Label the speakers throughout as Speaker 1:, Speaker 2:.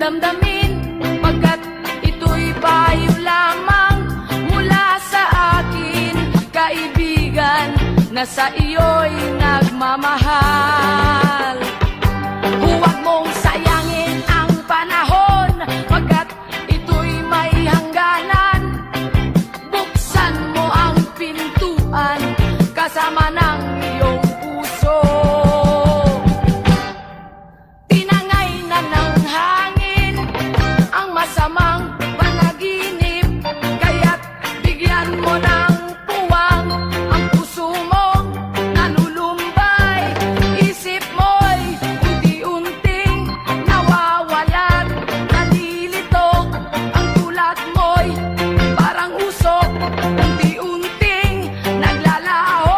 Speaker 1: damdamin, pagkat ito'y payo lamang mula sa akin, kaibigan na sa iyo'y nagmamahal. Huwag mong sayangin ang panahon, pagkat ito'y may hangganan. Buksan mo ang pintuan kasama ng iyong puso. Tinangay na ng hangin ang masamang panaginip, kaya't bigyan mo ng puwang ang puso mong nalulumbay. Isip mo'y unti-unting nawawalan, nalilito ang tulad mo'y parang usok, unti-unting naglalaho.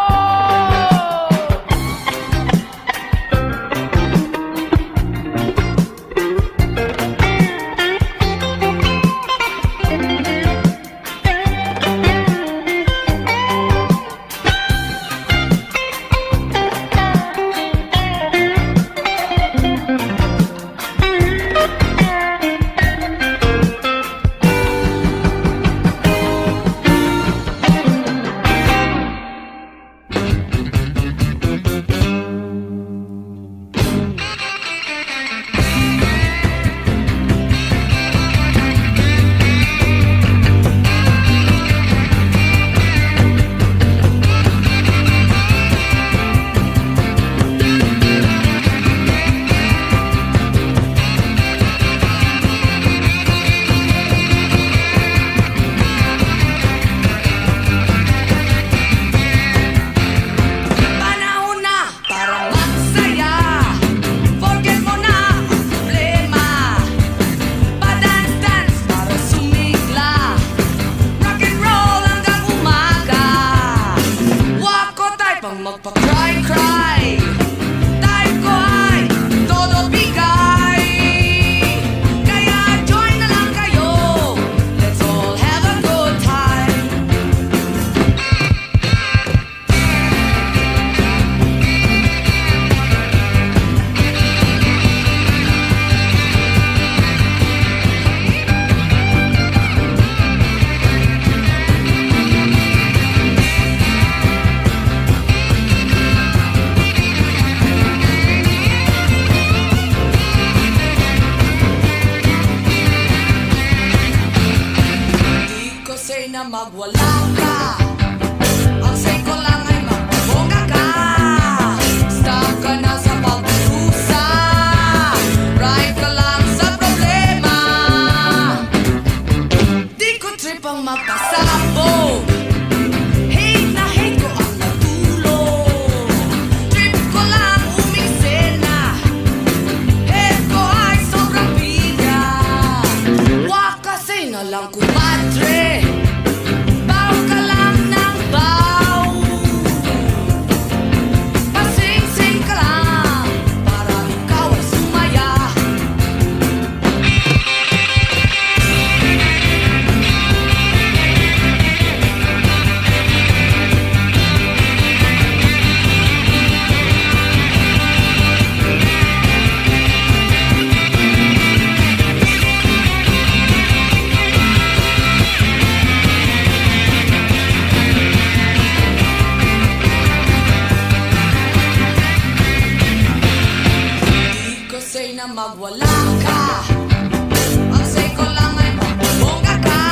Speaker 1: Panahon na para magsaya, forget mo na ang problema. Pa-dance-dance para sumigla, rock and roll hanggang umaga. Wako tayo pang magpa-cry-cry, tayo ko ay todo bigay. Kaya join na lang kayo, let's all have a good time. Di ko say na magwala ka, ang say ko lang ay magbongga ka. Stop ka na sa pagdurusa, right ka lang sa problema. Di ko trip ang magpasabog, hate na hate ko ang natulog. Trip ko lang umiksena, head ko ay sobrang bigat. Wag kasi na lang kumadre, baw ka lang ng baw. Pasing-sing ka lang para ikaw ay sumaya. Di ko say na magwala ka, ang say ko lang ay magbongga ka.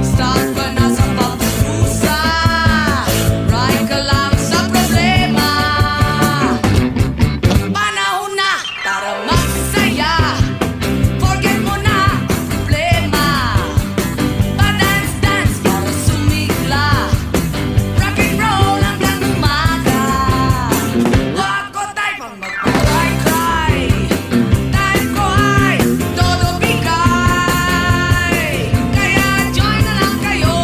Speaker 1: Stop ka na sa pagdurusa, right ka lang sa problema. Panahon na para magsaya, forget mo na ang problema. Pa-dance-dance para sumigla, rock and roll hanggang umaga. Wag ko tayo pang magpa-cry-cry, tayo ko ay todo bigay. Kaya join na lang kayo,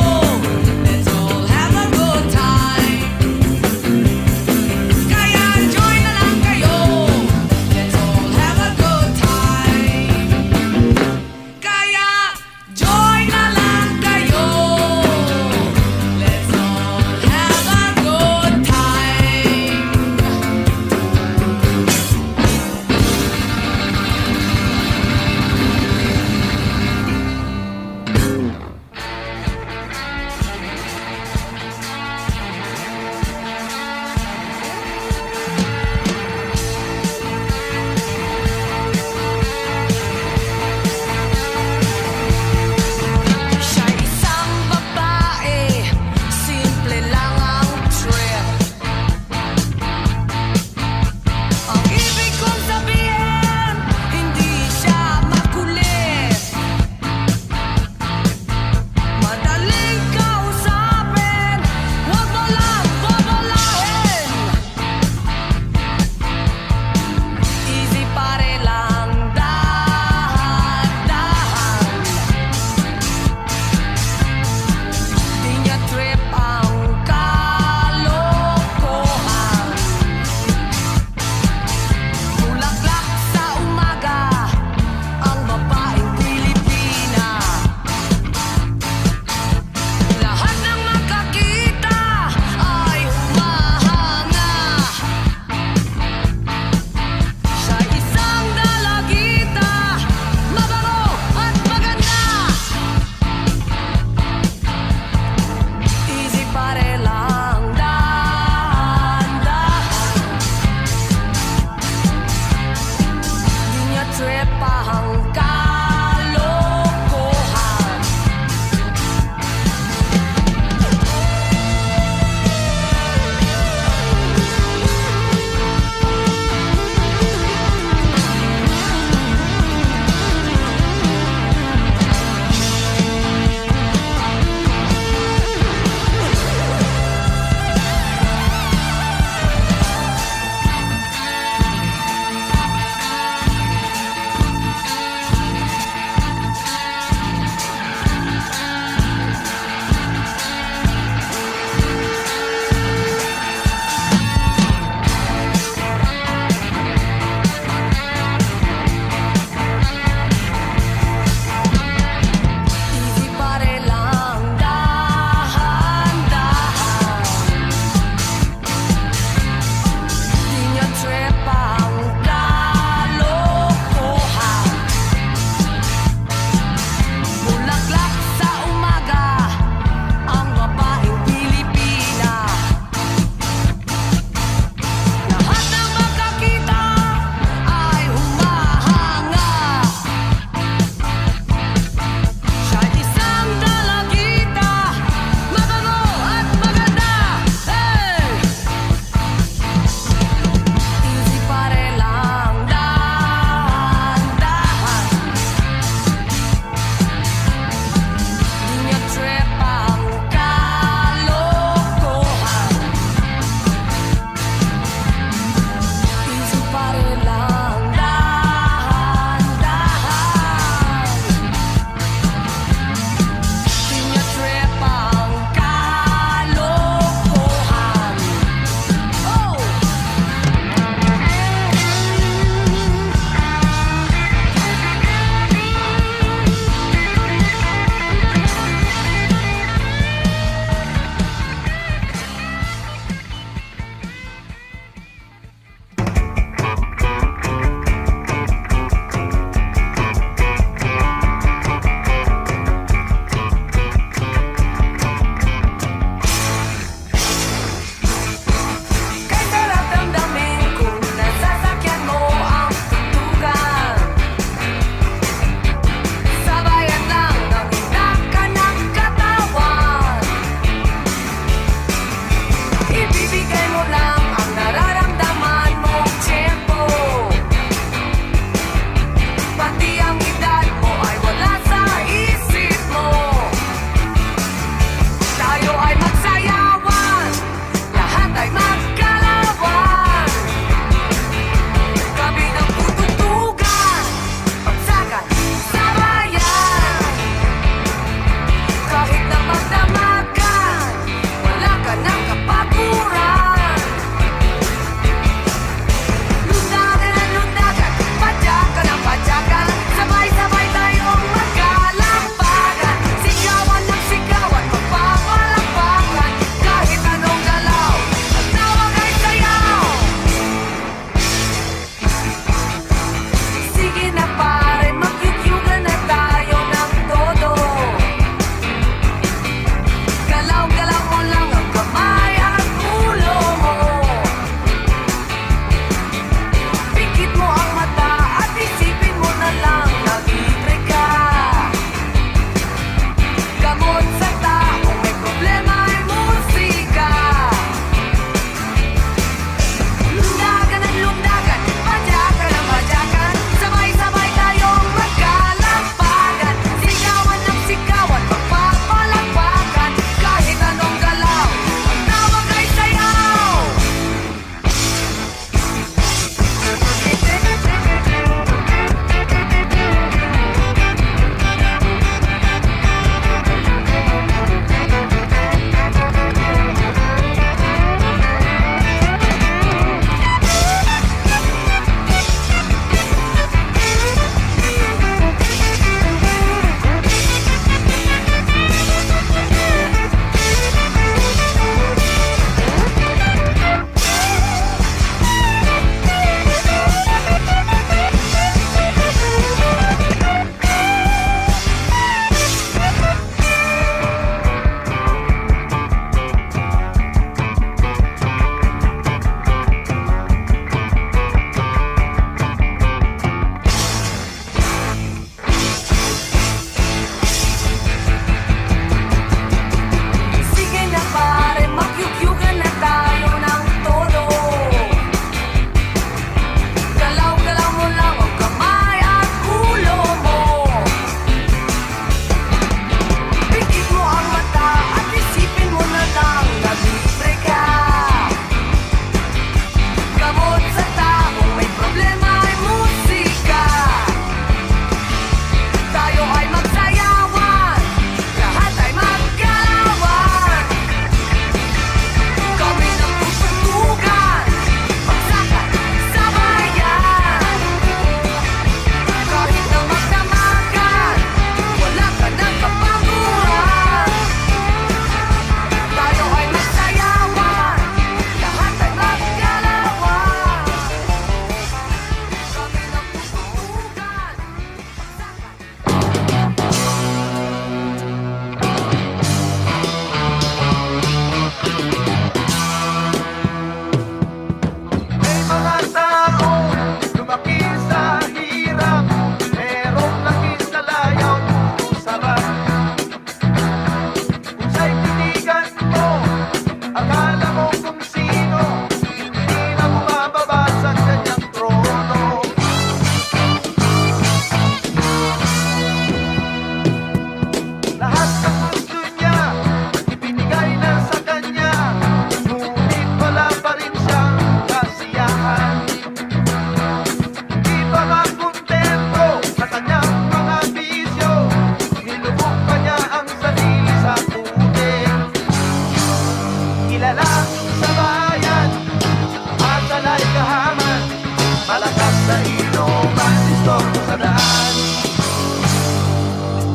Speaker 2: man distorto sa daan.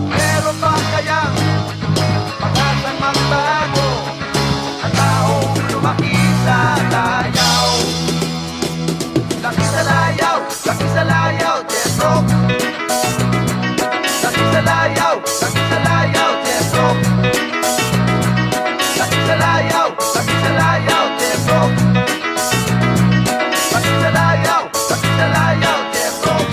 Speaker 2: Meron ba kayang pag-asang magbago ang taong lumaki sa layaw? Laki sa layaw, laki sa layaw, Jeff Rock. Laki sa layaw, laki sa layaw, Jeff Rock. Laki sa layaw, laki sa layaw, Jeff Rock. Laki sa layaw, Jeff Rock.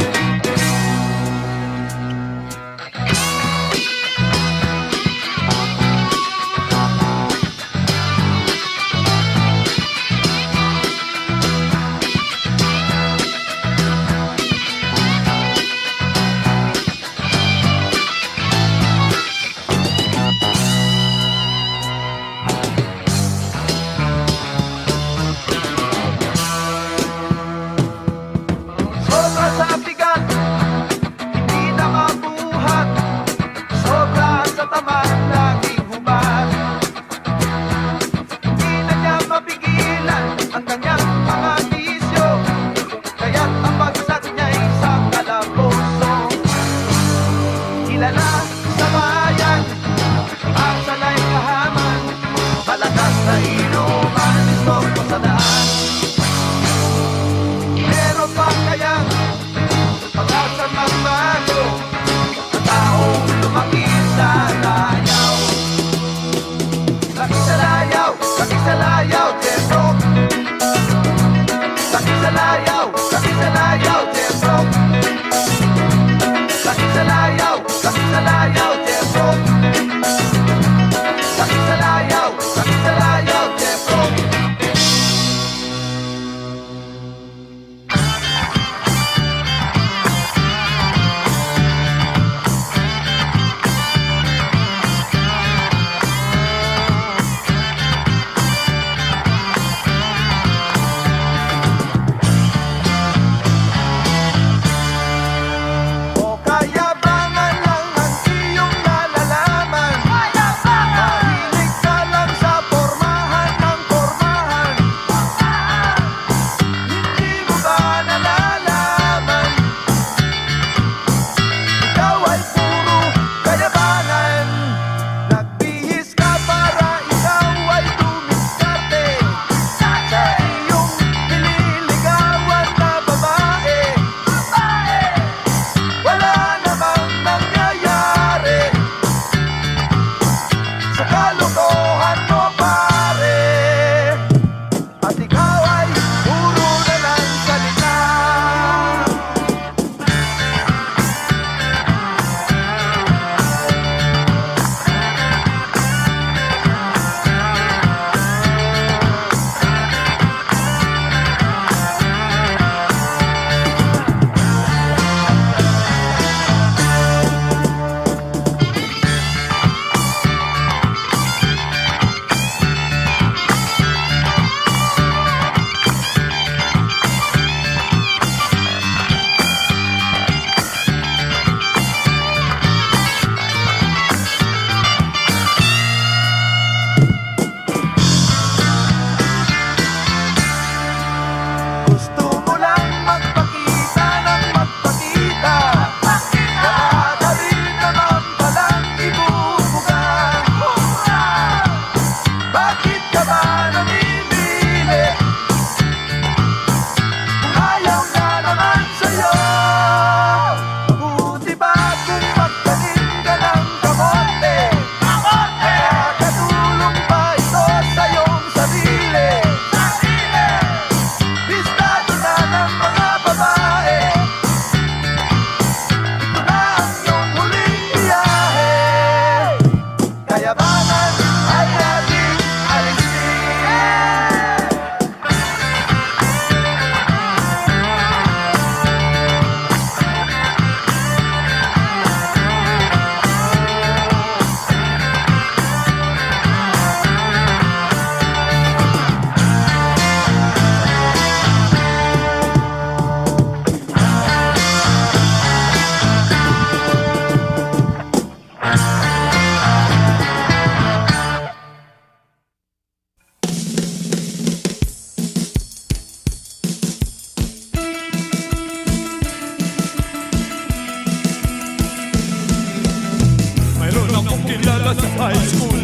Speaker 3: mula sa high school.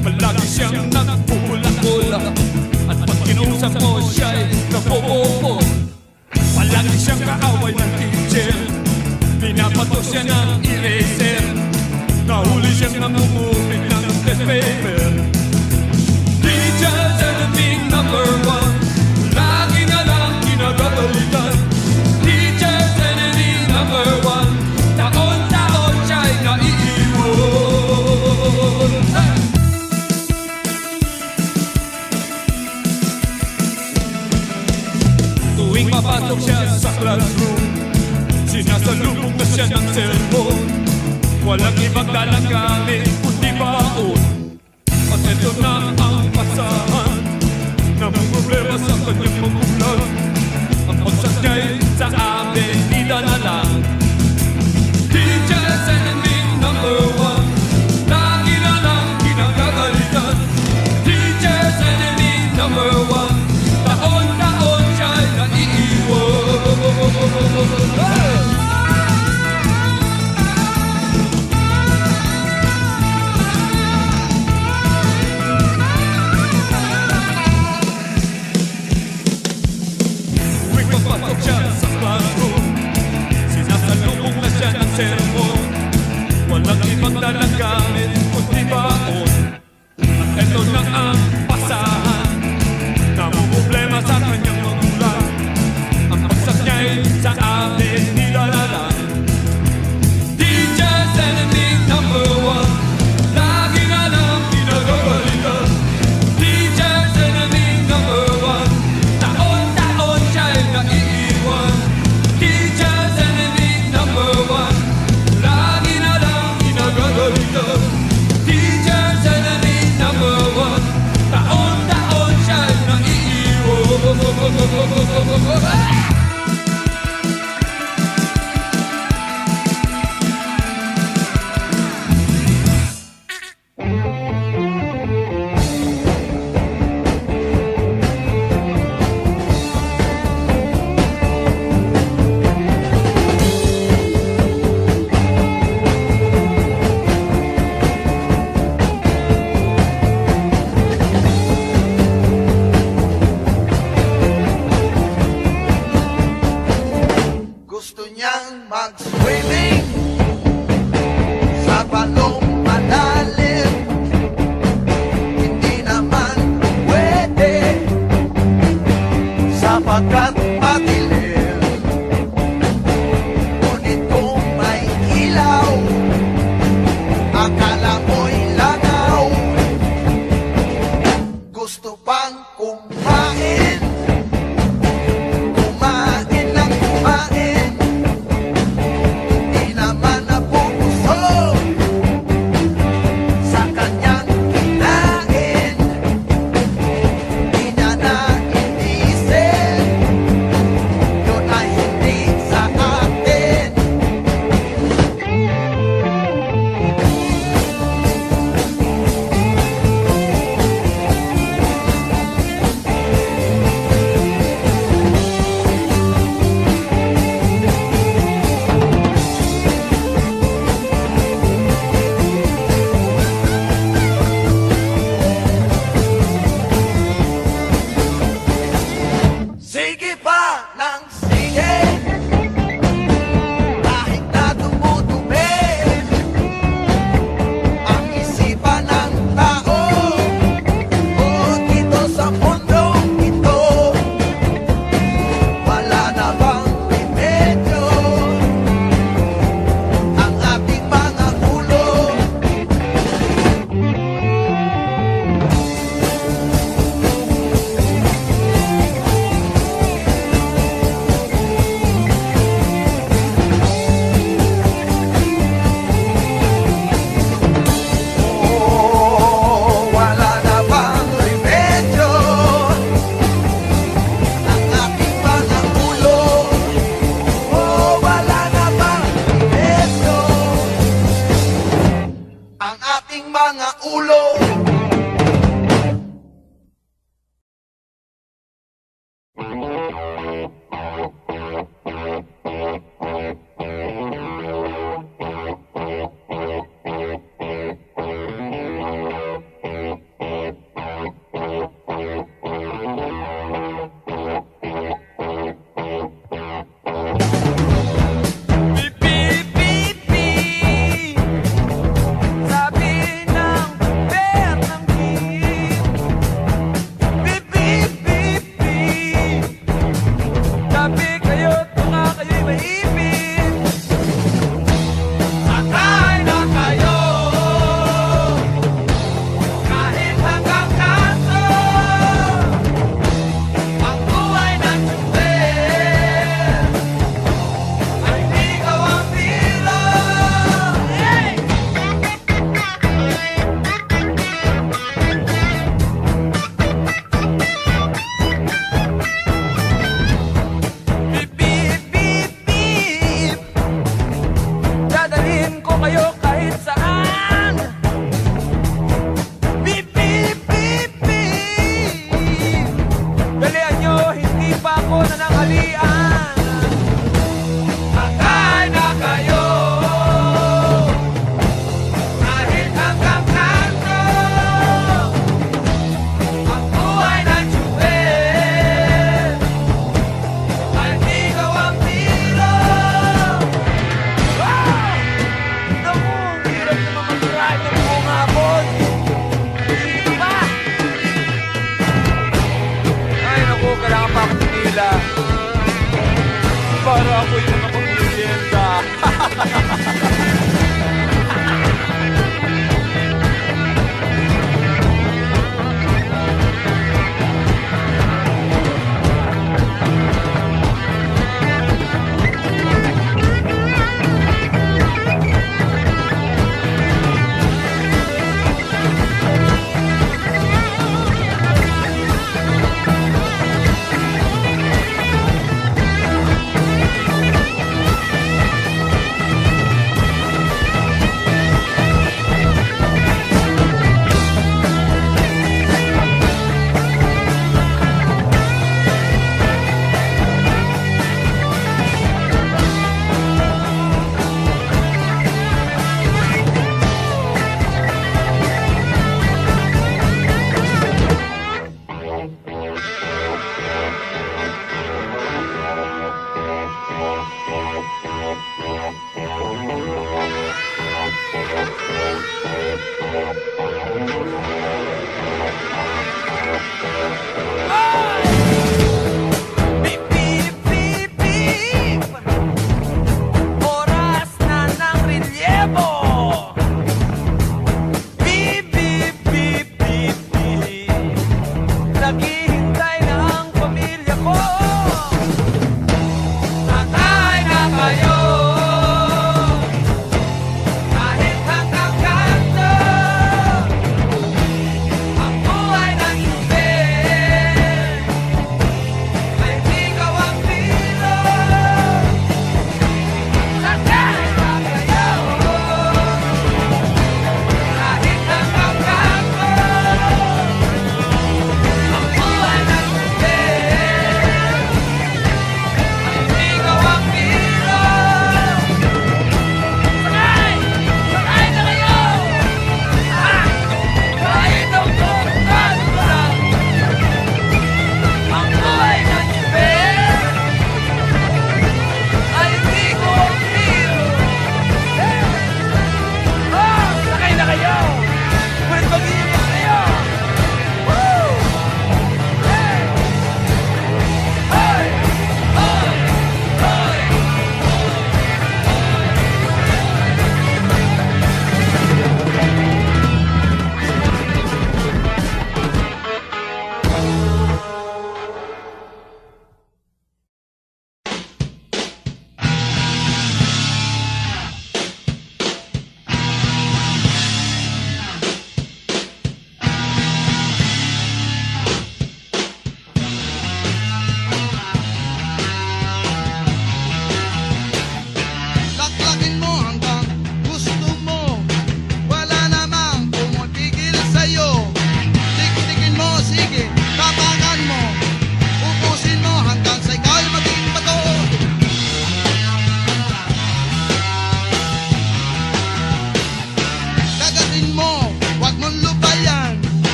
Speaker 3: Palagi siyang nagpupula-pula, at pag kinausap mo siya'y napopopo. Palagi siyang kaaway ng teacher, pinapato siya ng eraser, nahuli siyang namumupit ng test paper. Teacher's enemy number one, lagi na lang kinagagalitan. Teacher's enemy number one, taon-taon siya'y naiiwan. Hey! Tuwing papasok siya sa classroom, sinasalubong na siya ng cellphone. Walang ibang dalang gamit kundi baon. At ito na ang pasahan, namumroblema sa kanyang magulang. Ang pagsas niya'y sa amin nilalalang. Teacher's enemy number one, lagi na lang kinagagalitan. Teacher's enemy number one, taon-taon siya'y naiiwan. Hey! Tuwing papasok siya sa classroom, sinasalubong na siya ng sermon. Walang ibang dalang gamit kundi baon. At ito na ang pasahan, namumroblema sa kanyang magulang. Ang pagsas niya'y sa amin nilalalang. Teacher's enemy number one, lagi na lang kinagagalitan. Teacher's enemy number one, taon-taon siya'y naiiwan. Teacher's enemy number one, lagi na lang kinagagalitan. Teacher's enemy number one, taon-taon siya'y naiiwan.
Speaker 2: Gusto niyang mag-swimming sa balong malalim. Hindi naman pwede sapagkat madilim. Ngunit kung may ilaw, akala mo'y langaw. Gusto pang kumain, kumain lang kumain. Di naman nabubusog
Speaker 4: kayo kahit saan. Beep, beep, beep, beep. Dalihan nyo, hindi pa ako nananghalian. Hanggang na kayo, kahit hanggang kanto. Ang buhay ng tsuhin ay di ka wampiro. Wow! Naku, ang hirap naman mag-ride ng buong hapon. Dito pa! Ay, naku, kailangan pa ako tumila. Para ako yung nakapag-leyenda. Beep, beep, beep, beep. Oras na ng relyebo. Beep, beep, beep, beep, beep. Naghihintay na ang pamilya ko. Tatay na kayo, kahit hanggang kanto. Ang buhay ng tubig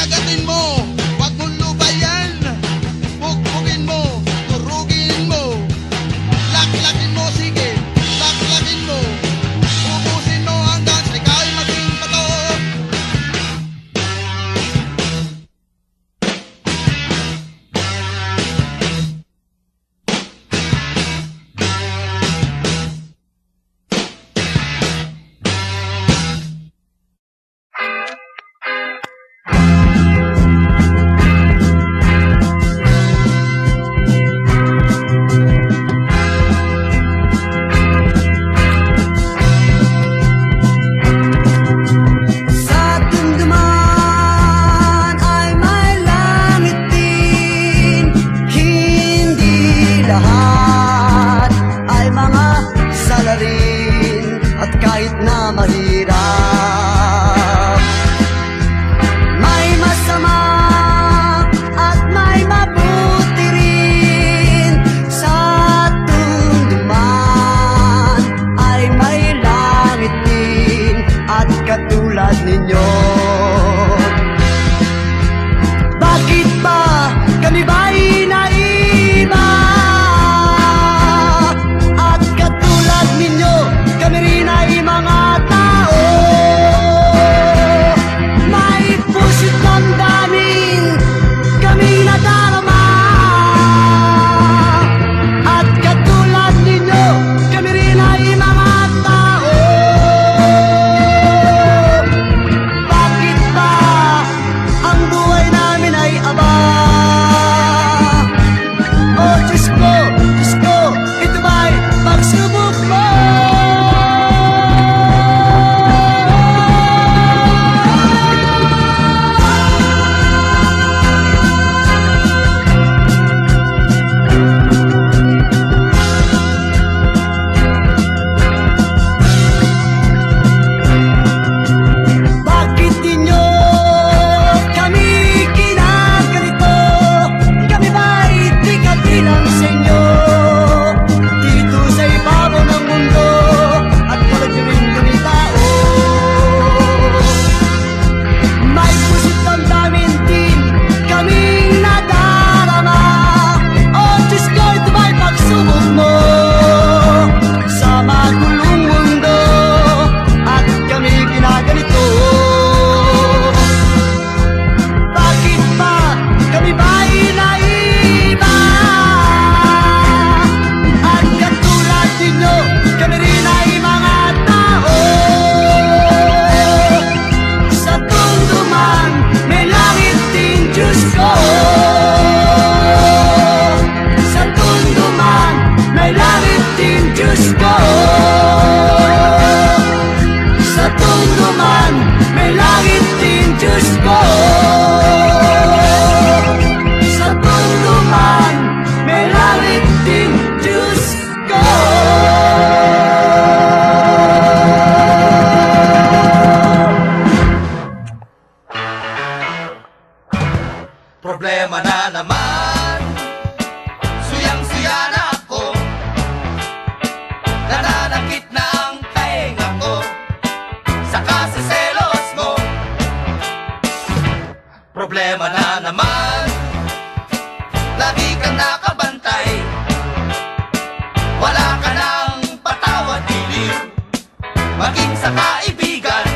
Speaker 2: Kagatin mo, wag mong lubayan. Bugbugin mo, turugin mo. Laklakin mo, sige, laklakin mo. Ubusin mo hanggang sa ikaw'y maging bato.
Speaker 1: Sa tunduman ay may langit din. Hindi lahat ay mga salarin. At kahit na mahirap, may masama at may mabuti rin. Sa tunduman ay may langit din. At katulad ninyo, bakit ba kami ba'y naiba? At katulad ninyo, kami rin ay mga tao. May puso't damdamin kaming nadarama. At katulad ninyo, kami rin ay mga tao. Bakit ba ang buhay namin ay aba? Oh Diyos ko, ito ba'y pagsubok mo? Bakit di nyo kami kinaganito? Kami ba'y di kabilang sa inyo? Dito sa ibabaw ng mundo, at tulad nyo rin kami tao. May puso't damdamin din kaming nadarama. Oh Diyos ko, ito ba'y pagsubok mo? Sa magulong mundo, at kami ginaganito. Bakit ba kami ba'y naiba? At katulad ninyo, kami rin ay mga tao. Sa tunduman, may langit din, Diyos ko. Sa tunduman, may langit din, Diyos ko. Sa tunduman, may langit din, Diyos ko. Sa tunduman, may langit din, Diyos ko.
Speaker 2: Problema na naman. Suyang-suya na ako. Nananakit na ang tainga ko. Saka sa selos mo. Problema na naman. Lagi kang nakabantay. Wala ka nang patawad-dilim. Maging sa kaibigan.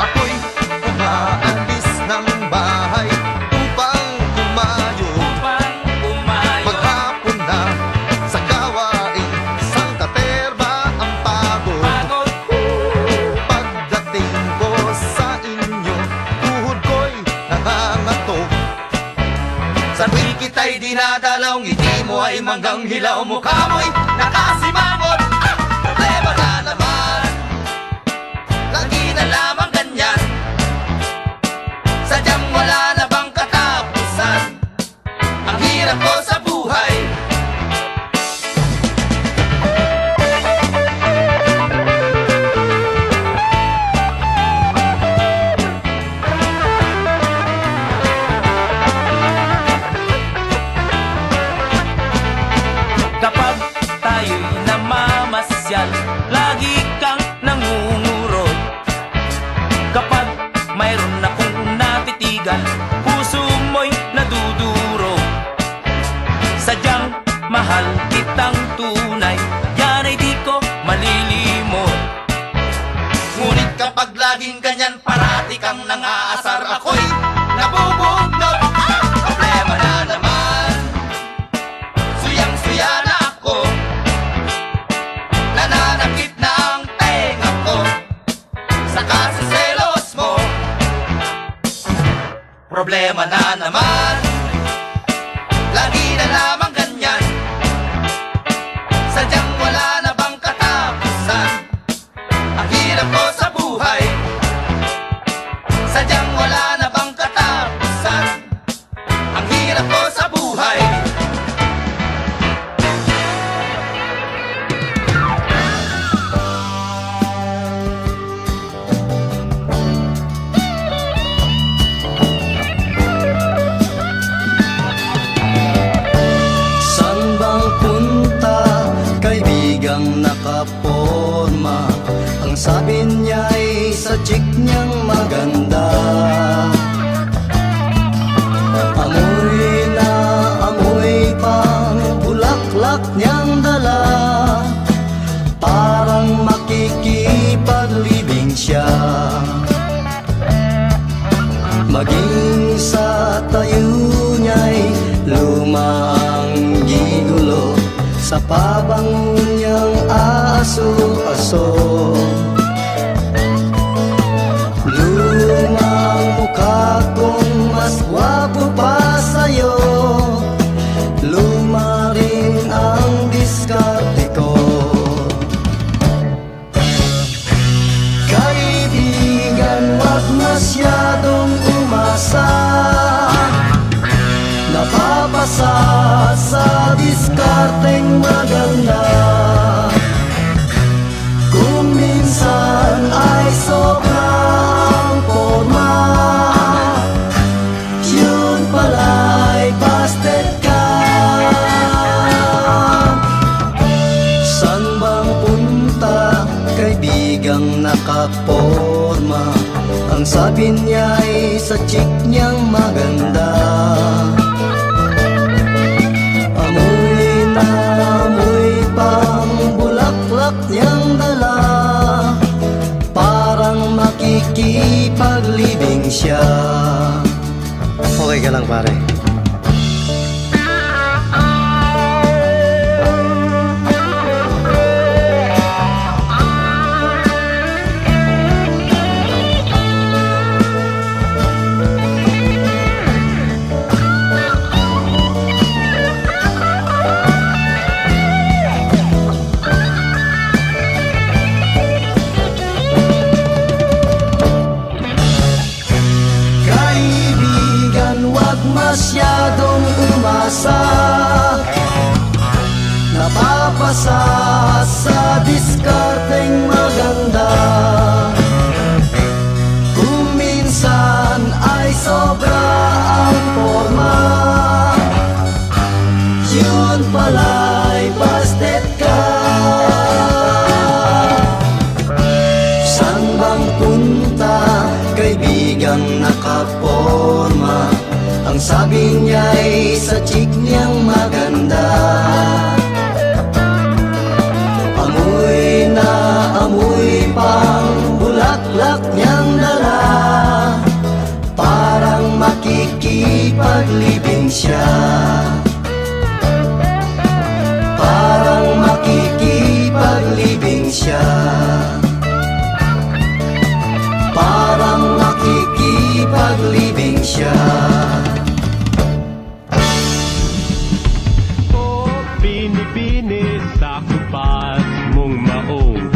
Speaker 2: Ako'y umaalis ng bahay upang kumayo. Maghapon na sa gawain, isang katerba ang pagod. Pagdating ko sa inyo, tuhod ko'y nangangatok. Sa tuwing kita'y dinadalaw, ngiti mo ay manggang hilaw, mukha mo'y nakasimangot. Problema na naman, lagi na lamang ganyan. Sadyang wala na bang katapusan? Ang hirap ko sa buhay.
Speaker 4: Kapag tayo'y namamasyal, lagi kang nangungurot. Kapag
Speaker 2: kitang tunay, yan ay di ko malilimot. Ngunit kapag laging ganyan, parati kang nangaasar, ako'y nabubugnot. Problema na naman, suyang-suya na ako, nananakit na ang tenga ko sa kasiselos mo. Problema na naman, lagi na lamang ganyan, sadyang wala na bang katapusan? Ang hirap ko sa buhay, sadyang wala na bang katapusan? Ang hirap ko sa buhay.
Speaker 5: San bang punta, kaibigang nakaporma? Ang sabi niya'y sa chick niyang maganda. Amoy na amoy pang bulaklak niyang dala, parang makikipaglibing siya. Maging sa tayo niya'y lumang gigulo, sa pabango niyang aso-aso. Lumang mukha kong mas gwapo pa sa'yo, luma rin ang diskarte ko. Kaibigan, wag masyadong umasa, napapasa sa diskarteng maganda. Kung minsan ay sobra ang forma, yun pala'y busted ka. San bang punta, kaibigang nakaporma? Ang sabi niya'y sa chick niyang maganda. Amoy na amoy pang bulaklak niyang dala, parang makikipaglibing siya. Okay ka lang, pare? Masyadong umasa, napapasa sa diskarteng maganda. Kung minsan ay sobra ang forma, yun pala'y busted ka. San bang punta, kaibigang nakaporma? Ang sabi niya'y sa chick niyang maganda. Amoy na amoy pang bulaklak niyang dala, parang makikipaglibing siya. Parang makikipaglibing siya. Parang makikipaglibing siya.
Speaker 3: Binibinis sa kupas mong maong,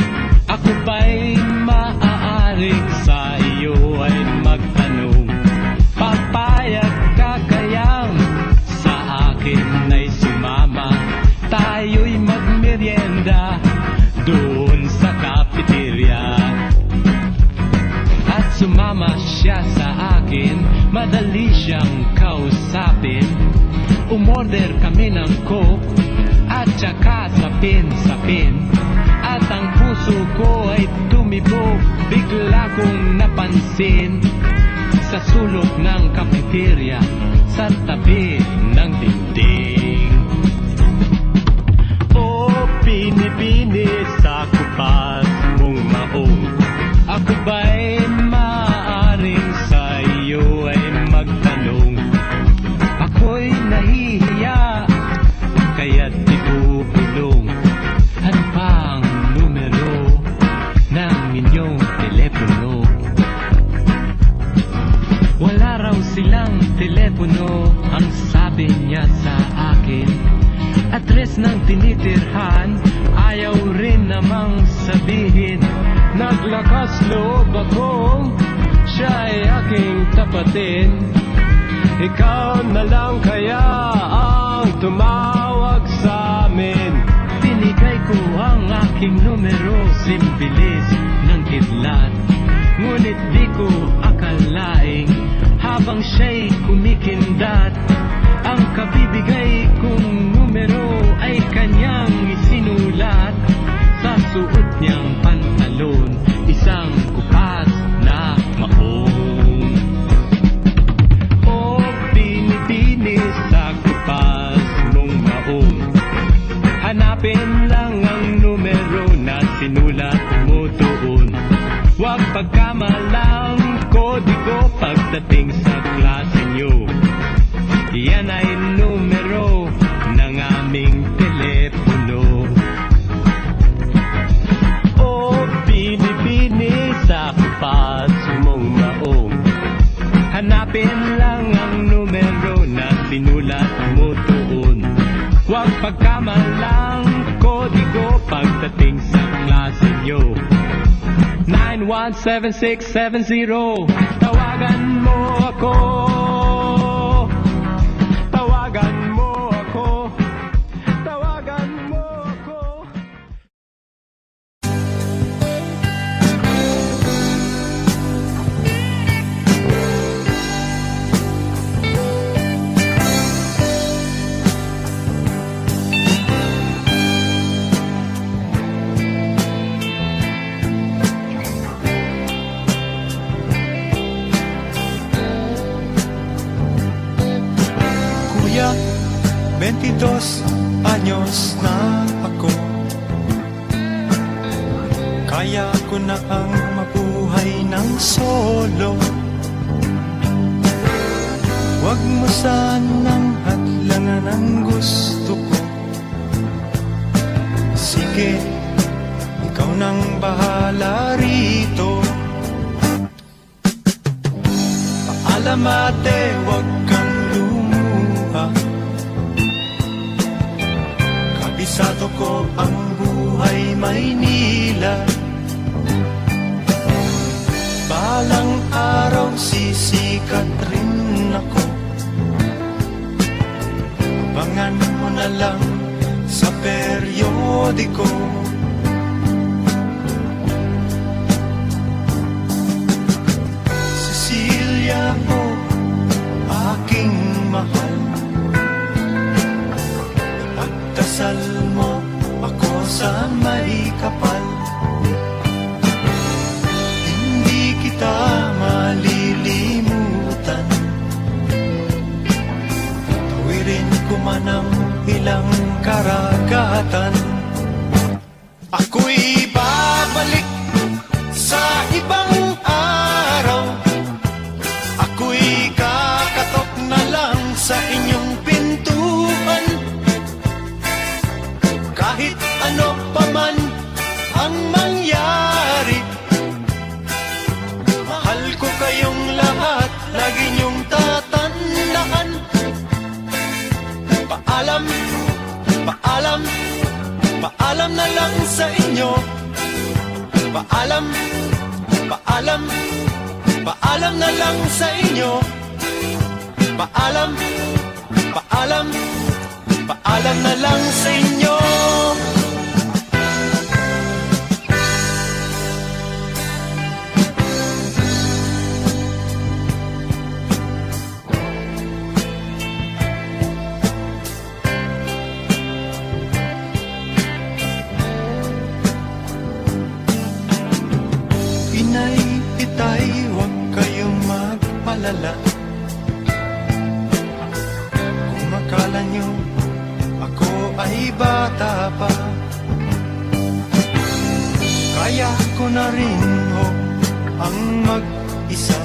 Speaker 3: ako ba'y maaaring sa iyo ay magtanong? Papayag ka kayang sa akin ay sumama, tayo'y magmerienda doon sa cafeteria. At sumama siya sa akin, madali siyang kausapin. Umorder kami ng Coke at saka sapin-sapin. At ang puso ko ay tumibok, bigla kong napansin sa sulok ng cafeteria, sa tabi ng dingding.
Speaker 6: titirhan. Ayaw rin namang sabihin, naglakas loob akong siya ay aking tapatin. Ikaw na lang kaya ang tumawag sa amin. Binigay ko ang aking numero, simbilis ng kidlat. Ngunit di ko akalaing habang siya'y kumikindat, ang kabibigay kong numero ay kanyang isinulat sa suot niyang pantalon, isang kupas na maong. O binibini sa kupas mong maong, hanapin lang ang numero na sinulat mo doon. Huwag pagkamalang kodigo pagdating sa klase nyo. Yan ay numero ng aming telepono. O binibini sa kupas mong maong, hanapin lang ang numero na sinulat mo doon. Huwag pagkamalang kodigo pagdating sa klase nyo. 917670, tawagan mo ako. Tawagan mo ako. Tawagan mo ako.
Speaker 4: Kuya, 22 anyos na ako. Kaya ko na ang mabuhay ng solo. Huwag mo sanang hadlangan ang gusto ko. Sige, ikaw nang bahala rito. Paalam ate, huwag kang lumuha. Kabisado ko ang buhay Maynila. Balang araw sisikat rin ako. Abangan mo na lang sa periodiko. Cecilia mo, aking mahal, ipagdasal mo ako sa may kapal. Hindi kita malilimutan, tawirin ko man ang ilang karagatan. Ako'y babalik sa ibang araw. Ako'y kakatok na lang sa inyong pintuan. Kahit ano pa man ang mangyari, mahal ko kayong lahat, lagi niyong tatandaan. Paalam, paalam, paalam na lang sa inyo. Paalam, paalam, paalam na lang sa inyo. Paalam, paalam, paalam na lang sa inyo. Inay, itay, huwag kayong magpalala. Kung akala nyo ako ay bata pa, kaya ko na rin ho ang mag-isa.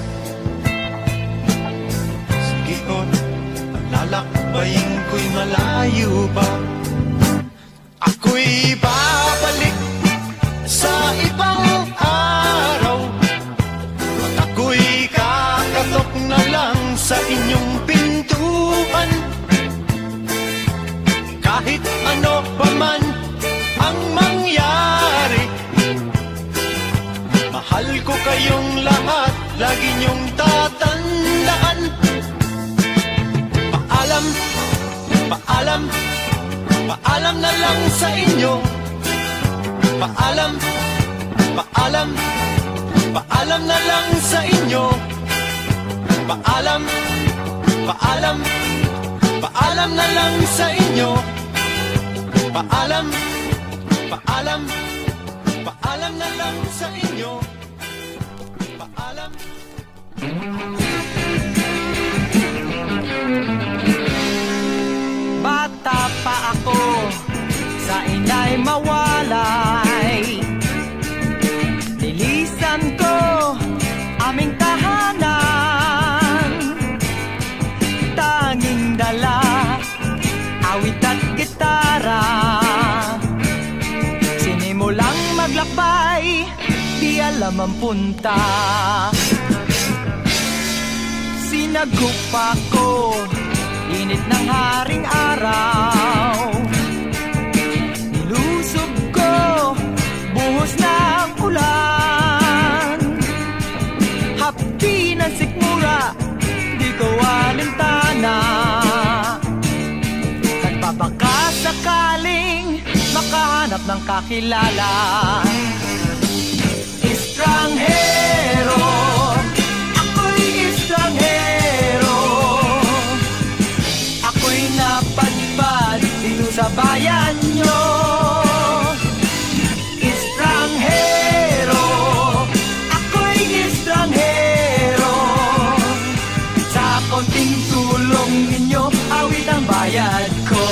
Speaker 4: Sige o, ang lalakbayin ko'y malayo pa. Ako'y babalik sa ibang araw. At ako'y kakatok na lang sa inyong pintuan. Kahit ano pa man Kayong lahat, lagi niyong tatandaan. Paalam, paalam, paalam na lang sa inyo. Paalam, paalam, paalam na lang sa inyo. Paalam, paalam, paalam na lang sa inyo. Paalam, paalam, paalam na lang sa inyo. Paalam.
Speaker 1: Bata pa ako, sa inay mawalay. Nilisan ko aming tahanan. Tanging dala, awit at gitara. Sinimulang maglakbay, di alam ang punta. Sinagupa ko, init ng haring araw. Nilusob ko, buhos ng ulan. Hapdi ng sikmura, di ko alintana. Nagbabaka sakaling makahanap ng kakilala. Estranghero, ako'y estranghero. Ako'y napadpad dito sa bayan nyo. Estranghero, ako'y estranghero. Sa konting tulong ninyo, awit ang bayad ko.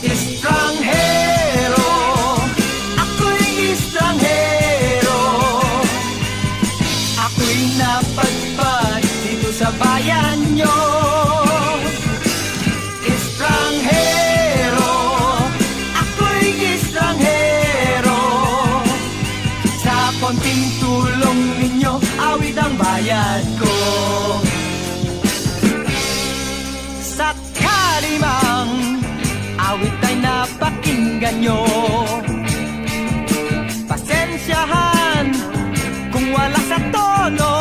Speaker 1: Estranghero, ako'y estranghero. Ako'y napadpad dito sa bayan nyo. Estranghero, ako'y estranghero. Sa konting tulong ninyo, awit ang bayad ko. Sa kalimang awit ay napakinggan nyo. Pasensyahan kung wala sa tono.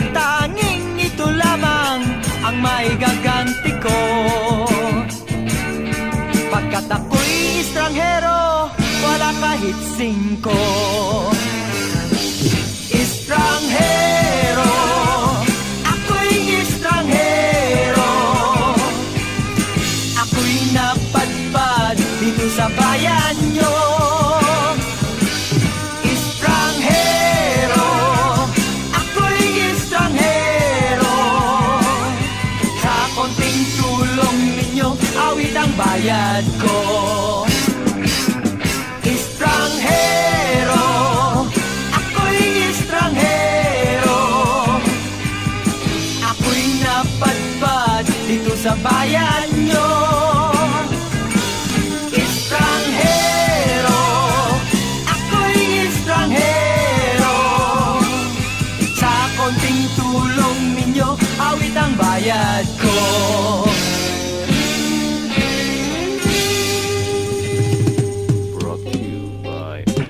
Speaker 1: Tanging ito lamang ang maigaganti ko. Pagkat ako'y estranghero, wala kahit singko.